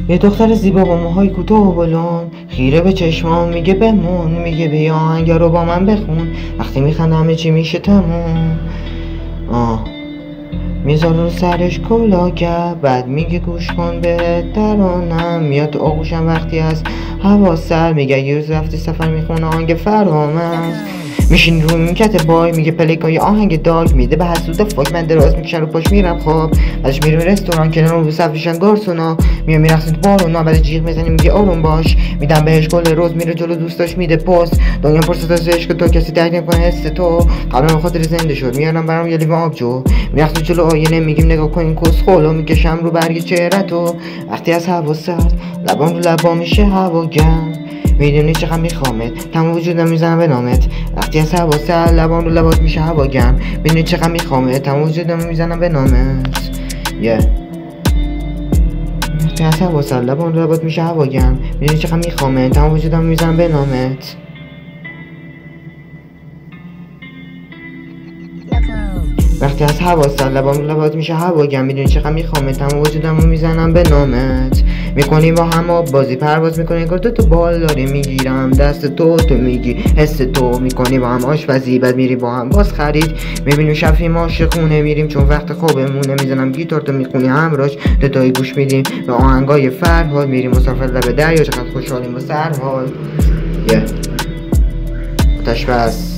یه دختر زیبا با موهای کوتاه و بلند خیره به چشمام میگه بمون، میگه بیا آهنگ رو با من بخون، وقتی میخندم همه چی میشه تموم. میذاره رو سرش کلاگه، بعد میگه گوش کن بهت ترانم میاد تو آغوشم وقتی از هوا سر، میگه یه روز رفتی سفر میخونه آهنگ فرامز. میشین رو میکت بای میگه پلیکا یه آهنگ داگ، میده به حسود فاک من دراز میکشن رو پاش میرم خواب، بعدش میریم رستوران کنار رو صفشن گارسونا، میام میرقصیم تو بارونا، بعد جیغ میزنیم میگه آروم باش، میدم بهش گل روز میره جلو دوستاش میده پست، دنیا پرسه از عشق تو کسی درک نکنه حس تو، قبلا به خاطر زنده شد میارم برام یه لیوان آبجو، میرقصیم جلو آینه میگیم نگاه کن این کسخلو، میکشم رو برگ چهره‌تو وقتی از هوا سرد لبام رو لبام میشه هوا گرم، میدونی چقدر میخوامت تمام وجودم میزنم به نامت، وقتی از هوا سر لبان رو لبات میشه هوا گرم، میدونی چقدر میخوامت تمام وجودم میزنم به نامت. وقتی از هوا سر لبان رو لبات میشه هوا گرم، میدونی چقدر میخوامت تمام وجودم میزنم به نامت. وقتی از هوا سر لبام لبات میشه هوا گرم، میدونی چقدر میخوامت تمام وجودم رو میزنم به نامت. میکنیم با هم آب بازی پرواز میکنی انگار تو بال داری، میگیرم دست تو میگی حس تو، میکنی با هم آشپزی بعد میری با هم باز خرید، میبینیم شفیم عاشق خونه میریم چون وقت خوابمونه، میزنم گیتار تو میخونی همراش دوتایی گوش میدیم به آهنگای فرهاد، میریم مسافر لب دریا چقدر خوشحالیم با سرحال. آتش بس